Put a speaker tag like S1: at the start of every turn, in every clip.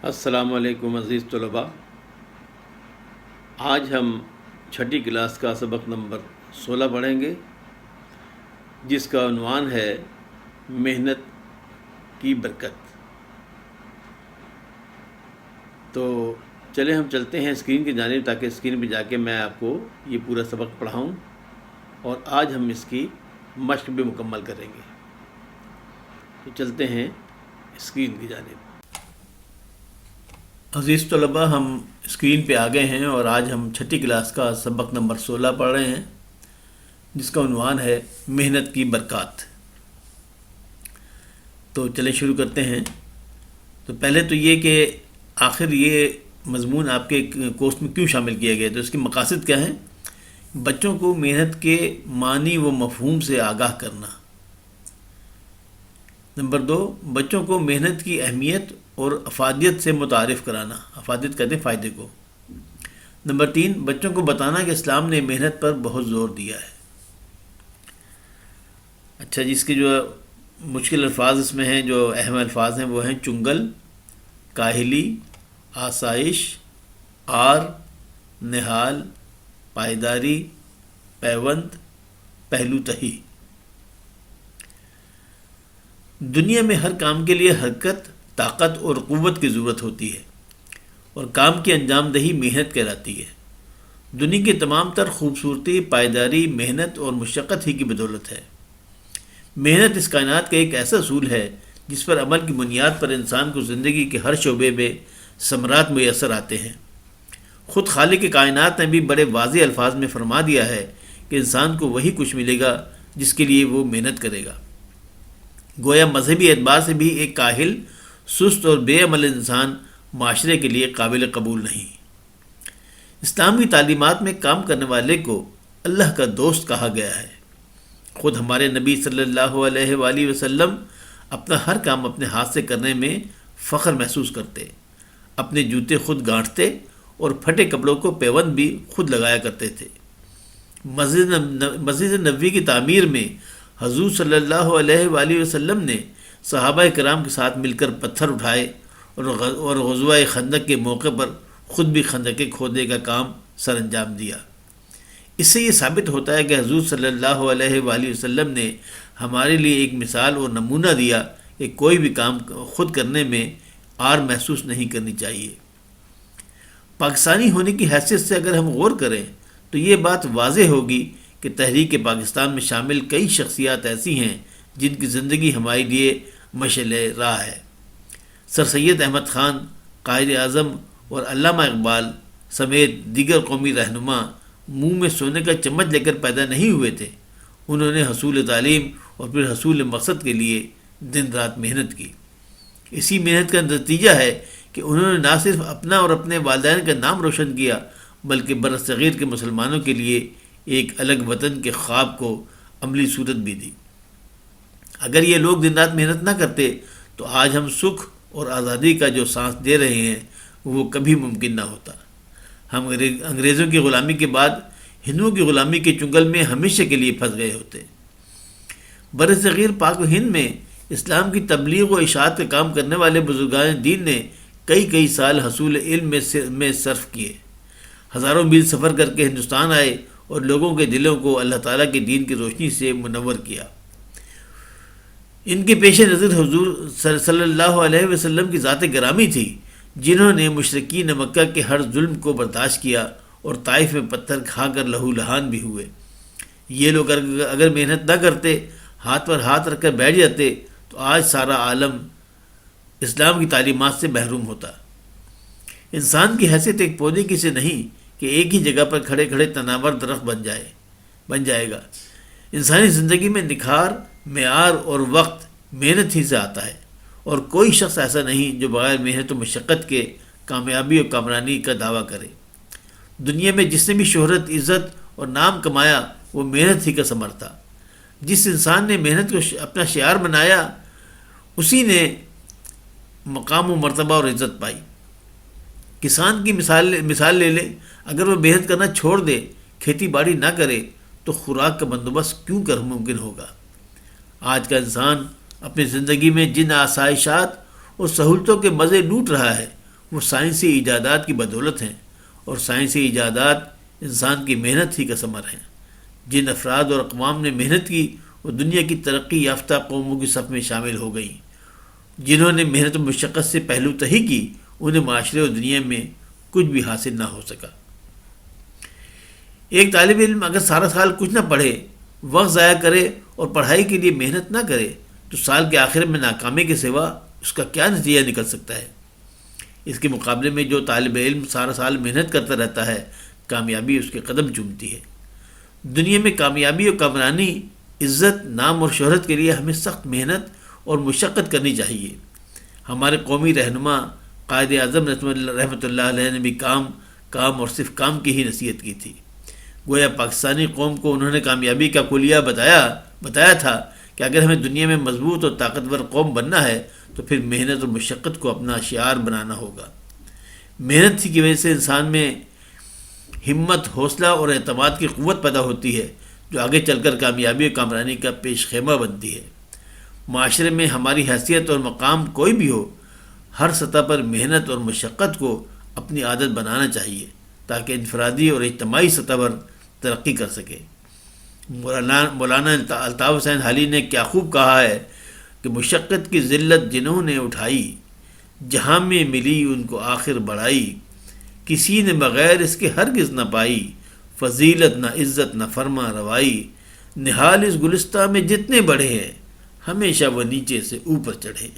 S1: السلام علیکم عزیز طلباء، آج ہم چھٹی کلاس کا سبق نمبر 16 پڑھیں گے، جس کا عنوان ہے محنت کی برکت۔ تو چلیں ہم چلتے ہیں اسکرین کی جانب، تاکہ اسکرین پہ جا کے میں آپ کو یہ پورا سبق پڑھاؤں، اور آج ہم اس کی مشق بھی مکمل کریں گے۔ تو چلتے ہیں اسکرین کی جانب۔ عزیز طلباء، ہم اسکرین پہ آ گئے ہیں اور آج ہم چھٹی کلاس کا سبق نمبر 16 پڑھ رہے ہیں، جس کا عنوان ہے محنت کی برکات۔ تو چلیں شروع کرتے ہیں۔ تو پہلے تو یہ کہ آخر یہ مضمون آپ کے کورس میں کیوں شامل کیا گیا، تو اس کی مقاصد کیا ہیں؟ بچوں کو محنت کے معنی و مفہوم سے آگاہ کرنا۔ نمبر 2، بچوں کو محنت کی اہمیت اور افادیت سے متعارف کرانا۔ افادیت کہتے ہیں فائدے کو۔ نمبر 3، بچوں کو بتانا کہ اسلام نے محنت پر بہت زور دیا ہے۔ اچھا جی، اس کے جو مشکل الفاظ اس میں ہیں، جو اہم الفاظ ہیں، وہ ہیں چنگل، کاہلی، آسائش، آر، نہال، پائیداری، پیوند، پہلو تہی۔ دنیا میں ہر کام کے لیے حرکت، طاقت اور قوت کی ضرورت ہوتی ہے، اور کام کی انجام دہی محنت کہلاتی ہے۔ دنیا کی تمام تر خوبصورتی پائیداری، محنت اور مشقت ہی کی بدولت ہے۔ محنت اس کائنات کا ایک ایسا اصول ہے جس پر عمل کی بنیاد پر انسان کو زندگی کے ہر شعبے میں ثمرات میسر آتے ہیں۔ خود خالق کائنات نے بھی بڑے واضح الفاظ میں فرما دیا ہے کہ انسان کو وہی کچھ ملے گا جس کے لیے وہ محنت کرے گا۔ گویا مذہبی اعتبار سے بھی ایک کاہل، سست اور بے عمل انسان معاشرے کے لیے قابل قبول نہیں۔ اسلامی تعلیمات میں کام کرنے والے کو اللہ کا دوست کہا گیا ہے۔ خود ہمارے نبی صلی اللہ علیہ وآلہ وسلم اپنا ہر کام اپنے ہاتھ سے کرنے میں فخر محسوس کرتے، اپنے جوتے خود گانٹھتے اور پھٹے کپڑوں کو پیوند بھی خود لگایا کرتے تھے۔ مسجد نبوی کی تعمیر میں حضور صلی اللہ علیہ وآلہ وسلم نے صحابہ کرام کے ساتھ مل کر پتھر اٹھائے اور غزوہ خندق کے موقع پر خود بھی خندقیں کھودنے کا کام سر انجام دیا۔ اس سے یہ ثابت ہوتا ہے کہ حضور صلی اللہ علیہ وآلہ وسلم نے ہمارے لیے ایک مثال اور نمونہ دیا کہ کوئی بھی کام خود کرنے میں آر محسوس نہیں کرنی چاہیے۔ پاکستانی ہونے کی حیثیت سے اگر ہم غور کریں تو یہ بات واضح ہوگی کہ تحریک پاکستان میں شامل کئی شخصیات ایسی ہیں جن کی زندگی ہمارے لیے مشعل راہ ہے۔ سر سید احمد خان، قائد اعظم اور علامہ اقبال سمیت دیگر قومی رہنما منہ میں سونے کا چمچ لے کر پیدا نہیں ہوئے تھے۔ انہوں نے حصول تعلیم اور پھر حصول مقصد کے لیے دن رات محنت کی۔ اسی محنت کا نتیجہ ہے کہ انہوں نے نہ صرف اپنا اور اپنے والدین کا نام روشن کیا، بلکہ برصغیر کے مسلمانوں کے لیے ایک الگ وطن کے خواب کو عملی صورت بھی دی۔ اگر یہ لوگ دن رات محنت نہ کرتے تو آج ہم سکھ اور آزادی کا جو سانس دے رہے ہیں وہ کبھی ممکن نہ ہوتا۔ ہم انگریزوں کی غلامی کے بعد ہندوؤں کی غلامی کے چنگل میں ہمیشہ کے لیے پھنس گئے ہوتے۔ برصغیر پاک و ہند میں اسلام کی تبلیغ و اشاعت کا کام کرنے والے بزرگان دین نے کئی سال حصول علم میں صرف کیے، ہزاروں میل سفر کر کے ہندوستان آئے اور لوگوں کے دلوں کو اللہ تعالیٰ کے دین کی روشنی سے منور کیا۔ ان کے پیش نظر حضور صلی اللہ علیہ وسلم کی ذات گرامی تھی، جنہوں نے مشرکین مکہ کے ہر ظلم کو برداشت کیا اور طائف میں پتھر کھا کر لہو لہان بھی ہوئے۔ یہ لوگ اگر محنت نہ کرتے، ہاتھ پر ہاتھ رکھ کر بیٹھ جاتے، تو آج سارا عالم اسلام کی تعلیمات سے محروم ہوتا۔ انسان کی حیثیت ایک پودے کی سے نہیں کہ ایک ہی جگہ پر کھڑے کھڑے تناور درخت بن جائے گا۔ انسانی زندگی میں نکھار، معیار اور وقت محنت ہی سے آتا ہے، اور کوئی شخص ایسا نہیں جو بغیر محنت و مشقت کے کامیابی اور کامرانی کا دعویٰ کرے۔ دنیا میں جس نے بھی شہرت، عزت اور نام کمایا وہ محنت ہی کا ثمر تھا۔ جس انسان نے محنت کو اپنا شعار بنایا اسی نے مقام و مرتبہ اور عزت پائی۔ کسان کی مثال لے لیں، اگر وہ محنت کرنا چھوڑ دے، کھیتی باڑی نہ کرے، تو خوراک کا بندوبست کیوں کر ممکن ہوگا؟ آج کا انسان اپنی زندگی میں جن آسائشات اور سہولتوں کے مزے لوٹ رہا ہے، وہ سائنسی ایجادات کی بدولت ہیں، اور سائنسی ایجادات انسان کی محنت ہی کا ثمر ہیں۔ جن افراد اور اقوام نے محنت کی وہ دنیا کی ترقی یافتہ قوموں کی صف میں شامل ہو گئیں۔ جنہوں نے محنت و مشقت سے پہلو تہی کی انہیں معاشرے اور دنیا میں کچھ بھی حاصل نہ ہو سکا۔ ایک طالب علم اگر سارا سال کچھ نہ پڑھے، وقت ضائع کرے اور پڑھائی کے لیے محنت نہ کرے تو سال کے آخر میں ناکامی کے سوا اس کا کیا نتیجہ نکل سکتا ہے؟ اس کے مقابلے میں جو طالب علم سارا سال محنت کرتا رہتا ہے، کامیابی اس کے قدم چومتی ہے۔ دنیا میں کامیابی اور کامرانی، عزت، نام اور شہرت کے لیے ہمیں سخت محنت اور مشقت کرنی چاہیے۔ ہمارے قومی رہنما قائد اعظم رحمۃ اللہ علیہ نے بھی کام اور صرف کام کی ہی نصیحت کی تھی۔ گویا پاکستانی قوم کو انہوں نے کامیابی کا کلیہ بتایا تھا کہ اگر ہمیں دنیا میں مضبوط اور طاقتور قوم بننا ہے تو پھر محنت اور مشقت کو اپنا شعار بنانا ہوگا۔ محنت ہی کی وجہ سے انسان میں ہمت، حوصلہ اور اعتماد کی قوت پیدا ہوتی ہے جو آگے چل کر کامیابی اور کامرانی کا پیش خیمہ بنتی ہے۔ معاشرے میں ہماری حیثیت اور مقام کوئی بھی ہو، ہر سطح پر محنت اور مشقت کو اپنی عادت بنانا چاہیے تاکہ انفرادی اور اجتماعی سطح پر ترقی کر سکے۔ مولانا الطاف حسین حالی نے کیا خوب کہا ہے کہ مشقت کی ذلت جنہوں نے اٹھائی، جہاں میں ملی ان کو آخر بڑائی، کسی نے بغیر اس کے ہرگز نہ پائی، فضیلت نہ عزت نہ فرما روائی، نہال اس گلستہ میں جتنے بڑھے ہیں ہمیشہ وہ نیچے سے اوپر چڑھے۔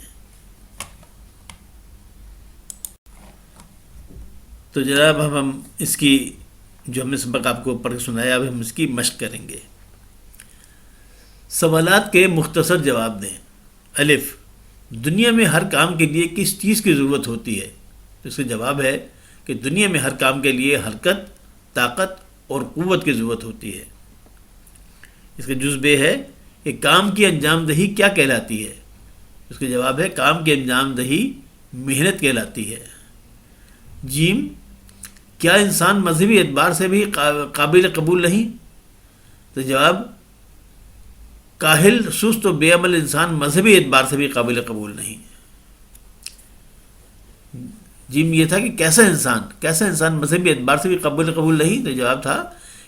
S1: تو جناب ہم اس کی جو ہم نے سبق آپ کو پڑھ کے سنایا، اب ہم اس کی مشق کریں گے۔ سوالات کے مختصر جواب دیں۔ الف، دنیا میں ہر کام کے لیے کس چیز کی ضرورت ہوتی ہے؟ تو اس کا جواب ہے کہ دنیا میں ہر کام کے لیے حرکت، طاقت اور قوت کی ضرورت ہوتی ہے۔ اس کا جز بے ہے کہ کام کی انجام دہی کیا کہلاتی ہے؟ اس کا جواب ہے کام کی انجام دہی محنت کہلاتی ہے۔ جیم، کیا انسان مذہبی اعتبار سے بھی قابل قبول نہیں؟ تو جواب، کاہل، سست و بے عمل انسان مذہبی اعتبار سے بھی قابل قبول نہیں۔ جیم یہ تھا کہ کیسا انسان مذہبی اعتبار سے بھی قابل قبول نہیں؟ تو جواب تھا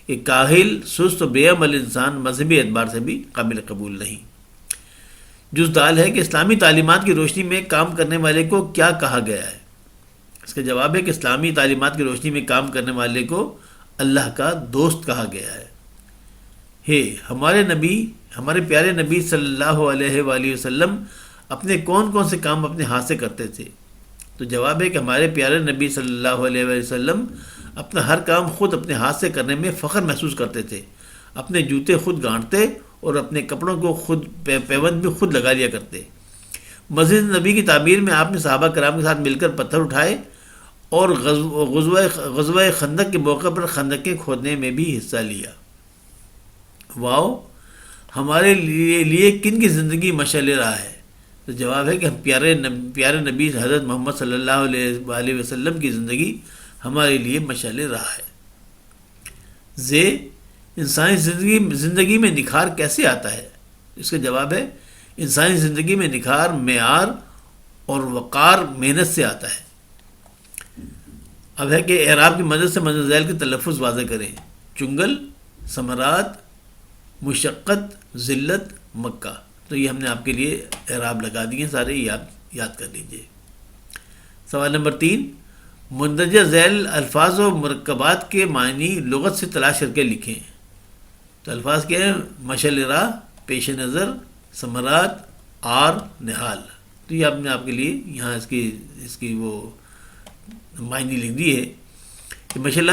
S1: کہ کاہل، سست و بے عمل انسان مذہبی اعتبار سے بھی قابل قبول نہیں۔ جز دال ہے کہ اسلامی تعلیمات کی روشنی میں کام کرنے والے کو کیا کہا گیا ہے؟ اس کا جواب ہے کہ اسلامی تعلیمات کی روشنی میں کام کرنے والے کو اللہ کا دوست کہا گیا ہے۔ ہمارے پیارے نبی صلی اللہ علیہ وآلہ وسلم اپنے کون سے کام اپنے ہاتھ سے کرتے تھے؟ تو جواب ہے کہ ہمارے پیارے نبی صلی اللہ علیہ وآلہ وسلم اپنا ہر کام خود اپنے ہاتھ سے کرنے میں فخر محسوس کرتے تھے۔ اپنے جوتے خود گانٹتے اور اپنے کپڑوں کو خود پیوند بھی خود لگا لیا کرتے۔ مسجد نبی کی تعمیر میں آپ نے صحابہ کرام کے ساتھ مل کر پتھر اٹھائے اور غزوہ خندق کے موقع پر خندقیں کھودنے میں بھی حصہ لیا۔ واؤ، ہمارے لیے کن کی زندگی مشعل راہ ہے؟ تو جواب ہے کہ ہم پیارے نبی حضرت محمد صلی اللہ علیہ وآلہ وسلم کی زندگی ہمارے لیے مشعل راہ ہے۔ انسانی زندگی میں نکھار کیسے آتا ہے؟ اس کا جواب ہے انسانی زندگی میں نکھار معیار اور وقار محنت سے آتا ہے۔ اب ہے کہ اعراب کی مدد سے مدد ذیل کے تلفظ واضح کریں۔ چنگل، ثمرات، مشقت، ذلت، مکہ۔ تو یہ ہم نے آپ کے لیے اعراب لگا دیے، سارے یاد کر لیجئے۔ سوال نمبر 3، مندرجہ ذیل الفاظ و مرکبات کے معنی لغت سے تلاش کر کے لکھیں۔ تو الفاظ کیا ہیں؟ مشعل راہ، پیش نظر، ثمرات، آر، نہال۔ تو یہ آپ کے لیے یہاں اس کی وہ معنی لکھ دی ہے کہ مشعل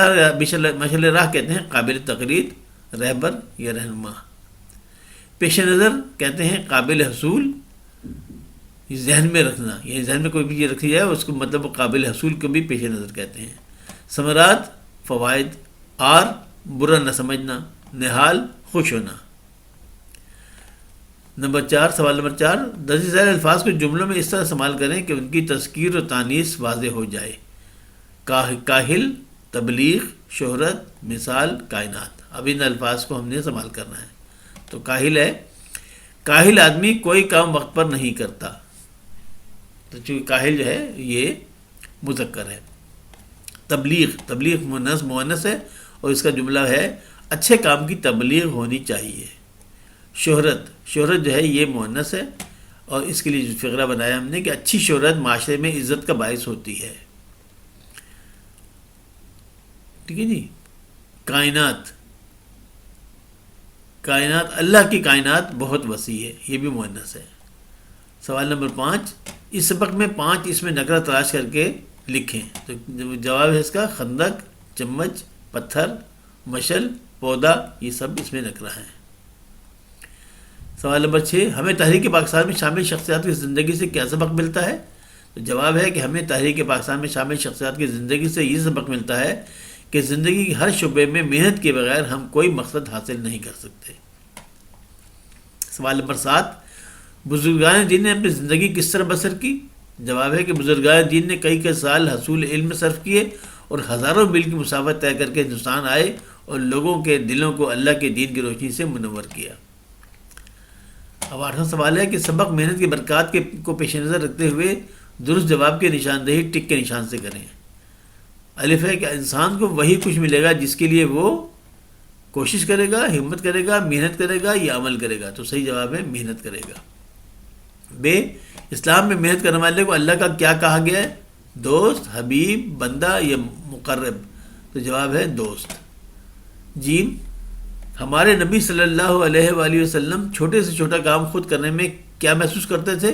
S1: راہ کہتے ہیں قابل تقلید، رہبر یا رہنما۔ پیش نظر کہتے ہیں قابل حصول، ذہن میں رکھنا، یعنی ذہن میں کوئی بھی چیز رکھی جائے اس کو مطلب قابل حصول کو بھی پیش نظر کہتے ہیں۔ ثمرات، فوائد، آر، برا نہ سمجھنا، نہال، خوش ہونا۔ سوال نمبر 4، درج ذیل الفاظ کو جملوں میں اس طرح استعمال کریں کہ ان کی تذکیر و تانیث واضح ہو جائے۔ کاہل، تبلیغ، شہرت، مثال، کائنات۔ اب ان الفاظ کو ہم نے استعمال کرنا ہے۔ تو کاہل ہے، کاہل آدمی کوئی کام وقت پر نہیں کرتا۔ تو چونکہ کاہل جو ہے یہ مذکر ہے. تبلیغ مؤنث ہے اور اس کا جملہ ہے اچھے کام کی تبلیغ ہونی چاہیے. شہرت جو ہے یہ مؤنث ہے اور اس کے لیے جو فقرہ بنایا ہم نے کہ اچھی شہرت معاشرے میں عزت کا باعث ہوتی ہے. ٹھیک ہے جی. کائنات اللہ کی کائنات بہت وسیع ہے، یہ بھی مؤنث ہے. سوال نمبر 5، اس سبق میں 5 اس میں نکرہ تلاش کر کے لکھیں. تو جواب ہے اس کا خندق، چمچ، پتھر، مشل، پودا، یہ سب اس میں نکرہ ہیں. سوال نمبر 6، ہمیں تحریک پاکستان میں شامل شخصیات کی زندگی سے کیا سبق ملتا ہے؟ تو جواب ہے کہ ہمیں تحریک پاکستان میں شامل شخصیات کی زندگی سے یہ سبق ملتا ہے کہ زندگی کے ہر شعبے میں محنت کے بغیر ہم کوئی مقصد حاصل نہیں کر سکتے. سوال نمبر 7، بزرگان دین نے اپنی زندگی کس طرح بسر کی؟ جواب ہے کہ بزرگان دین نے کئی سال حصول علم میں صرف کیے اور ہزاروں میل کی مسافت طے کر کے ہندوستان آئے اور لوگوں کے دلوں کو اللہ کے دین کی روشنی سے منور کیا. اب 8واں سوال ہے کہ سبق محنت کی برکات کو پیش نظر رکھتے ہوئے درست جواب کی نشاندہی ٹک کے نشان سے کریں. الف ہے کہ انسان کو وہی کچھ ملے گا جس کے لیے وہ کوشش کرے گا، ہمت کرے گا، محنت کرے گا یا عمل کرے گا. تو صحیح جواب ہے محنت کرے گا. ب، اسلام میں محنت کرنے والے کو اللہ کا کیا کہا گیا ہے؟ دوست، حبیب، بندہ یا مقرب؟ تو جواب ہے دوست. ج، ہمارے نبی صلی اللہ علیہ وآلہ وسلم چھوٹے سے چھوٹا کام خود کرنے میں کیا محسوس کرتے تھے؟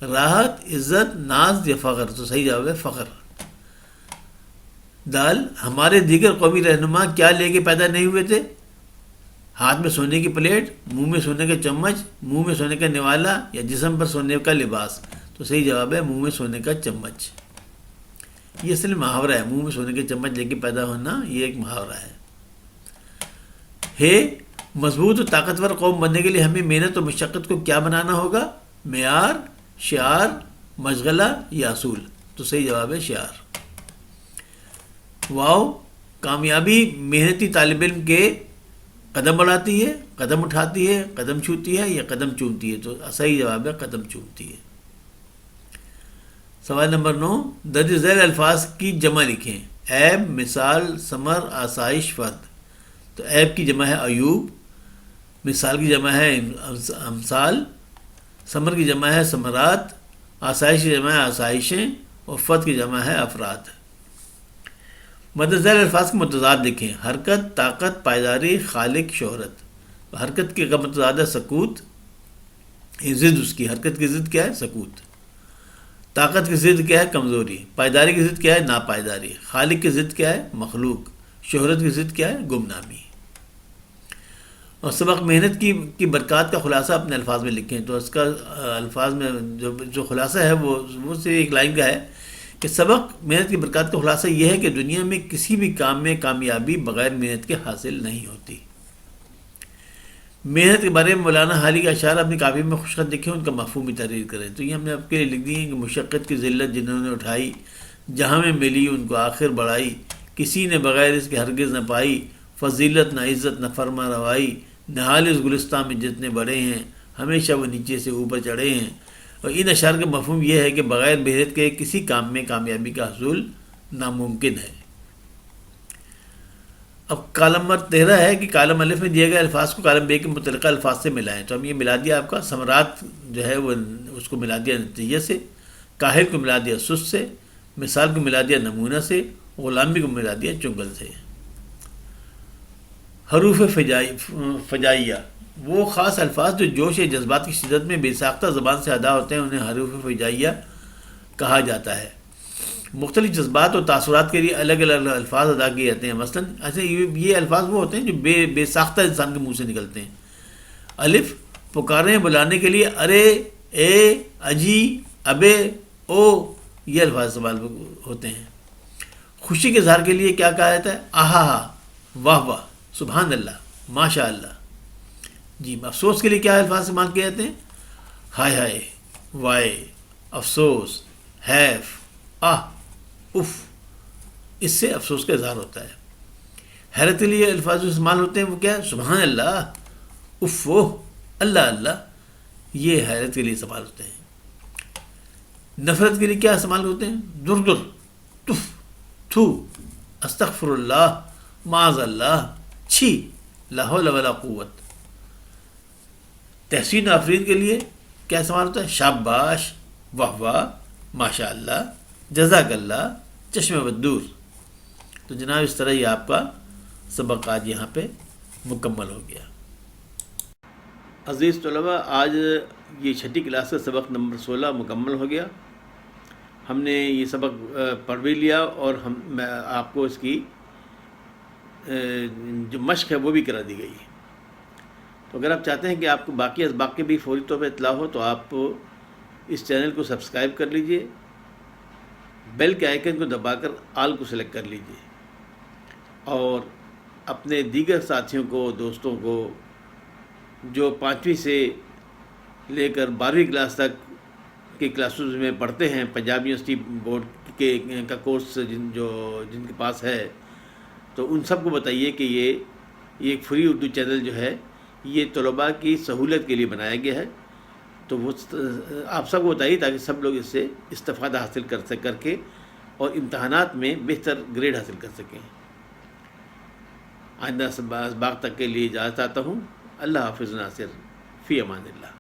S1: راحت، عزت، ناز یا فخر؟ تو صحیح جواب ہے فخر. دال، ہمارے دیگر قومی رہنما کیا لے کے پیدا نہیں ہوئے تھے؟ ہاتھ میں سونے کی پلیٹ، منہ میں سونے کا چمچ، منہ میں سونے کا نوالا یا جسم پر سونے کا لباس؟ تو صحیح جواب ہے منہ میں سونے کا چمچ. یہ اصل محاورہ ہے، منہ میں سونے کے چمچ لے کے پیدا ہونا یہ ایک محاورہ ہے. مضبوط اور طاقتور قوم بننے کے لیے ہمیں محنت اور مشقت کو کیا بنانا ہوگا؟ معیار، شعار، مشغلہ یا اصول؟ تو صحیح جواب ہے شعار. واو، کامیابی محنتی طالب علم کے قدم بڑھاتی ہے، قدم اٹھاتی ہے، قدم چھوتی ہے یا قدم چومتی ہے؟ تو صحیح جواب ہے قدم چومتی ہے. سوال نمبر 9، درج ذیل الفاظ کی جمع لکھیں. عیب، مثال، ثمر، آسائش، فرد؟ تو عیب کی جمع ہے عیوب، مثال کی جمع ہے امثال، ثمر کی جمع ہے ثمرات، آسائش کی جمع ہے آسائشیں اور فرد کی جمع ہے افراد. مدذیل الفاظ کے متضاد لکھیں. حرکت، طاقت، پائیداری، خالق، شہرت؟ حرکت کے کا متضاد ہے سکوت، ضد اس کی. حرکت کی ضد کیا ہے؟ سکوت. طاقت کی ضد کیا ہے؟ کمزوری. پائیداری کی ضد کیا ہے؟ ناپائیداری. خالق کی ضد کیا ہے؟ مخلوق. شہرت کی ضد کیا ہے؟ گمنامی. اور سبق محنت کی برکات کا خلاصہ اپنے الفاظ میں لکھیں. تو اس کا الفاظ میں جو خلاصہ ہے وہ سے ایک لائن کا ہے کہ سبق محنت کی برکات کا خلاصہ یہ ہے کہ دنیا میں کسی بھی کام میں کامیابی بغیر محنت کے حاصل نہیں ہوتی. محنت کے بارے میں مولانا حالی کا اشعار اپنی کاپی میں خوشخط لکھیں، ان کا مفہوم بھی تحریر کریں. تو یہ ہم نے آپ کے لیے لکھ دی ہے کہ مشقت کی ذلت جنہوں نے اٹھائی، جہاں میں ملی ان کو آخر بڑھائی، کسی نے بغیر اس کے ہرگز نہ پائی، فضیلت نہ عزت نہ فرما روائی، نہال اس گلستان میں جتنے بڑے ہیں، ہمیشہ وہ نیچے سے اوپر چڑھے ہیں. اور ان اشعار کا مفہوم یہ ہے کہ بغیر محنت کے کسی کام میں کامیابی کا حصول ناممکن ہے. اب کالم نمبر 13 ہے کہ کالم الف میں دیے گئے الفاظ کو کالم ب کے متعلقہ الفاظ سے ملائیں. تو ہم یہ ملا دیا آپ کا ثمرات جو ہے وہ اس کو ملا دیا نتیجہ سے، کاہل کو ملا دیا سست سے، مثال کو ملا دیا نمونہ سے، غلامی کو ملا دیا چنگل سے. حروف فجائیہ، وہ خاص الفاظ جو جوش یا جذبات کی شدت میں بے ساختہ زبان سے ادا ہوتے ہیں انہیں حروف فجائیہ کہا جاتا ہے. مختلف جذبات اور تاثرات کے لیے الگ الگ الفاظ ادا کیے جاتے ہیں. مثلا ایسے یہ الفاظ وہ ہوتے ہیں جو بے ساختہ انسان کے منہ سے نکلتے ہیں. الف، پکاریں بلانے کے لیے ارے، اے، اجی، ابے، او، یہ الفاظ استعمال ہوتے ہیں. خوشی کے اظہار کے لیے کیا کہا جاتا ہے؟ آہا ہا، واہ واہ، سبحان اللہ، ماشاء اللہ. جی، افسوس کے لیے کیا الفاظ استعمال کیے جاتے ہیں؟ ہائے ہائے، وائے، افسوس، حیف، آہ، اف. اس سے افسوس کا اظہار ہوتا ہے. حیرت کے لیے الفاظ جو استعمال ہوتے ہیں وہ کیا ہے؟ سبحان اللہ، اف، اللہ اللہ، یہ حیرت کے لیے استعمال ہوتے ہیں. نفرت کے لیے کیا استعمال ہوتے ہیں؟ در در، تف، تھو، استغفر اللہ، معاذ اللہ، چھی، لا حول ولا قوت۔ تحسین و آفرین کے لیے کیا استعمال ہوتا ہے؟ شاباش، واہ واہ، ماشاء اللہ، جزاک اللہ، چشم بدور۔ تو جناب اس طرح یہ آپ کا سبق آج یہاں پہ مکمل ہو گیا۔ عزیز طلباء، آج یہ چھٹی کلاس کا سبق نمبر 16 مکمل ہو گیا۔ ہم نے یہ سبق پڑھ بھی لیا اور میں آپ کو اس کی جو مشق ہے وہ بھی کرا دی گئی ہے۔ تو اگر آپ چاہتے ہیں کہ آپ کو باقی اسباق کے بھی فوری طور پہ اطلاع ہو تو آپ اس چینل کو سبسکرائب کر لیجئے، بیل کے آئیکن کو دبا کر آل کو سلیکٹ کر لیجئے، اور اپنے دیگر ساتھیوں کو، دوستوں کو جو 5ویں سے لے کر 12ویں کلاس تک کی کلاسز میں پڑھتے ہیں، پنجاب یونیورسٹی بورڈ کے کا کورس جن کے پاس ہے، تو ان سب کو بتائیے کہ یہ ایک فری اردو چینل جو ہے یہ طلباء کی سہولت کے لیے بنایا گیا ہے۔ تو وہ آپ سب کو بتائیے تاکہ سب لوگ اس سے استفادہ حاصل کر کے اور امتحانات میں بہتر گریڈ حاصل کر سکیں۔ آئندہ اسباق تک کے لیے اجازت چاہتا ہوں۔ اللہ حافظ ناصر، فی امان اللہ۔